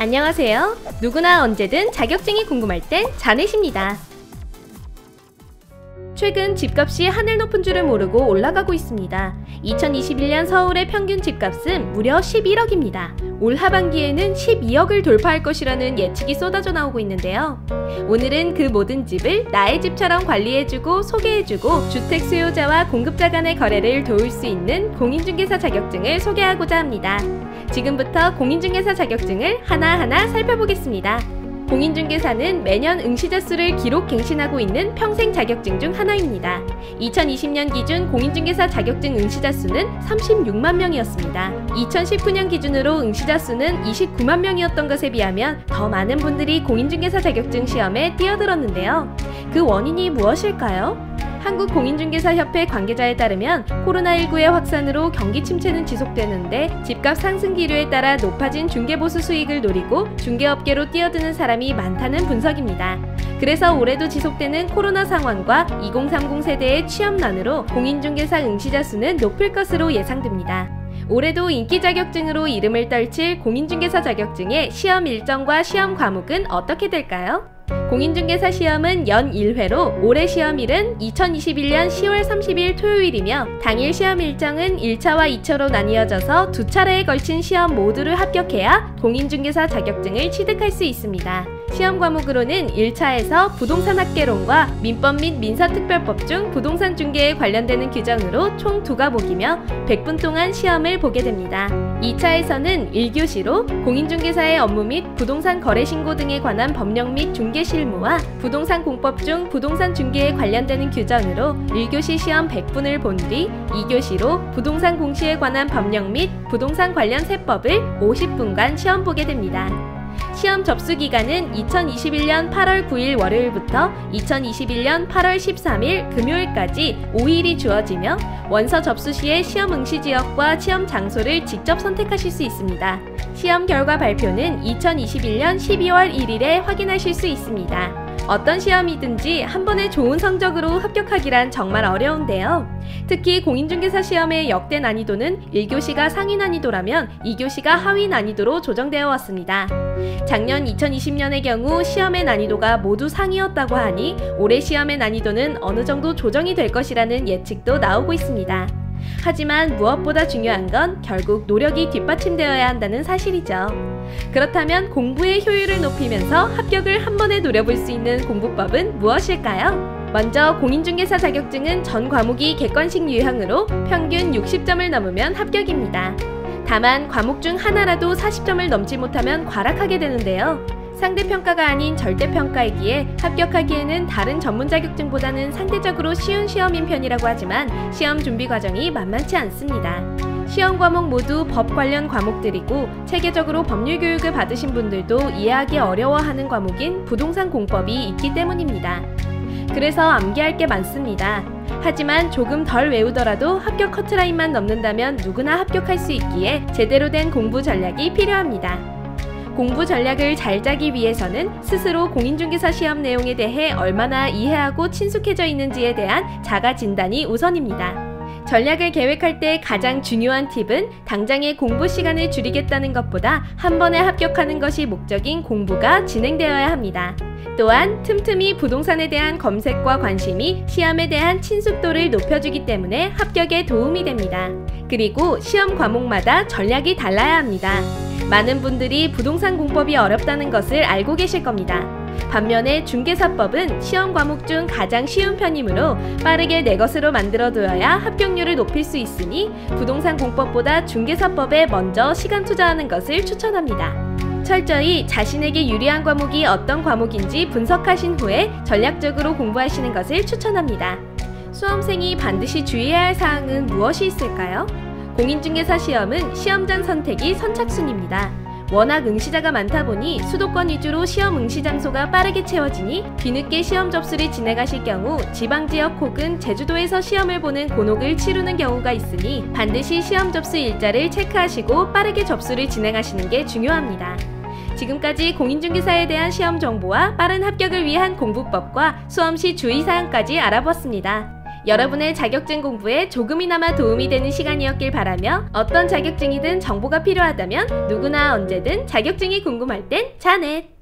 안녕하세요. 누구나 언제든 자격증이 궁금할 땐 자넷입니다. 최근 집값이 하늘 높은 줄을 모르고 올라가고 있습니다. 2021년 서울의 평균 집값은 무려 11억입니다. 올 하반기에는 12억을 돌파할 것이라는 예측이 쏟아져 나오고 있는데요. 오늘은 그 모든 집을 나의 집처럼 관리해주고 소개해주고 주택 수요자와 공급자 간의 거래를 도울 수 있는 공인중개사 자격증을 소개하고자 합니다. 지금부터 공인중개사 자격증을 하나하나 살펴보겠습니다. 공인중개사는 매년 응시자 수를 기록 갱신하고 있는 평생 자격증 중 하나입니다. 2020년 기준 공인중개사 자격증 응시자 수는 36만 명이었습니다. 2019년 기준으로 응시자 수는 29만 명이었던 것에 비하면 더 많은 분들이 공인중개사 자격증 시험에 뛰어들었는데요. 그 원인이 무엇일까요? 한국공인중개사협회 관계자에 따르면 코로나19의 확산으로 경기 침체는 지속되는데 집값 상승 기류에 따라 높아진 중개보수 수익을 노리고 중개업계로 뛰어드는 사람이 많다는 분석입니다. 그래서 올해도 지속되는 코로나 상황과 2030 세대의 취업난으로 공인중개사 응시자 수는 높을 것으로 예상됩니다. 올해도 인기 자격증으로 이름을 떨칠 공인중개사 자격증의 시험 일정과 시험 과목은 어떻게 될까요? 공인중개사 시험은 연 1회로 올해 시험일은 2021년 10월 30일 토요일이며 당일 시험 일정은 1차와 2차로 나뉘어져서 두 차례에 걸친 시험 모두를 합격해야 공인중개사 자격증을 취득할 수 있습니다. 시험 과목으로는 1차에서 부동산 학개론과 민법 및 민사특별법 중 부동산 중개에 관련되는 규정으로 총 2과목이며 100분 동안 시험을 보게 됩니다. 2차에서는 1교시로 공인중개사의 업무 및 부동산 거래신고 등에 관한 법령 및 중개 실무와 부동산 공법 중 부동산 중개에 관련되는 규정으로 1교시 시험 100분을 본 뒤 2교시로 부동산 공시에 관한 법령 및 부동산 관련 세법을 50분간 시험 보게 됩니다. 시험 접수 기간은 2021년 8월 9일 월요일부터 2021년 8월 13일 금요일까지 5일이 주어지며 원서 접수 시에 시험 응시 지역과 시험 장소를 직접 선택하실 수 있습니다. 시험 결과 발표는 2021년 12월 1일에 확인하실 수 있습니다. 어떤 시험이든지 한 번에 좋은 성적으로 합격하기란 정말 어려운데요. 특히 공인중개사 시험의 역대 난이도는 1교시가 상위 난이도라면 2교시가 하위 난이도로 조정되어 왔습니다. 작년 2020년의 경우 시험의 난이도가 모두 상위였다고 하니 올해 시험의 난이도는 어느 정도 조정이 될 것이라는 예측도 나오고 있습니다. 하지만 무엇보다 중요한 건 결국 노력이 뒷받침되어야 한다는 사실이죠. 그렇다면 공부의 효율을 높이면서 합격을 한 번에 노려볼 수 있는 공부법은 무엇일까요? 먼저 공인중개사 자격증은 전 과목이 객관식 유형으로 평균 60점을 넘으면 합격입니다. 다만 과목 중 하나라도 40점을 넘지 못하면 과락하게 되는데요. 상대평가가 아닌 절대평가이기에 합격하기에는 다른 전문 자격증보다는 상대적으로 쉬운 시험인 편이라고 하지만 시험 준비 과정이 만만치 않습니다. 시험 과목 모두 법 관련 과목들이고 체계적으로 법률 교육을 받으신 분들도 이해하기 어려워하는 과목인 부동산 공법이 있기 때문입니다. 그래서 암기할 게 많습니다. 하지만 조금 덜 외우더라도 합격 커트라인만 넘는다면 누구나 합격할 수 있기에 제대로 된 공부 전략이 필요합니다. 공부 전략을 잘 짜기 위해서는 스스로 공인중개사 시험 내용에 대해 얼마나 이해하고 친숙해져 있는지에 대한 자가 진단이 우선입니다. 전략을 계획할 때 가장 중요한 팁은 당장의 공부 시간을 줄이겠다는 것보다 한 번에 합격하는 것이 목적인 공부가 진행되어야 합니다. 또한 틈틈이 부동산에 대한 검색과 관심이 시험에 대한 친숙도를 높여주기 때문에 합격에 도움이 됩니다. 그리고 시험 과목마다 전략이 달라야 합니다. 많은 분들이 부동산 공법이 어렵다는 것을 알고 계실 겁니다. 반면에 중개사법은 시험 과목 중 가장 쉬운 편이므로 빠르게 내 것으로 만들어두어야 합격률을 높일 수 있으니 부동산 공법보다 중개사법에 먼저 시간 투자하는 것을 추천합니다. 철저히 자신에게 유리한 과목이 어떤 과목인지 분석하신 후에 전략적으로 공부하시는 것을 추천합니다. 수험생이 반드시 주의해야 할 사항은 무엇이 있을까요? 공인중개사 시험은 시험장 선택이 선착순입니다. 워낙 응시자가 많다 보니 수도권 위주로 시험 응시 장소가 빠르게 채워지니 뒤늦게 시험 접수를 진행하실 경우 지방지역 혹은 제주도에서 시험을 보는 곤혹을 치르는 경우가 있으니 반드시 시험 접수 일자를 체크하시고 빠르게 접수를 진행하시는 게 중요합니다. 지금까지 공인중개사에 대한 시험 정보와 빠른 합격을 위한 공부법과 수험 시 주의사항까지 알아보았습니다. 여러분의 자격증 공부에 조금이나마 도움이 되는 시간이었길 바라며 어떤 자격증이든 정보가 필요하다면 누구나 언제든 자격증이 궁금할 땐 자넷!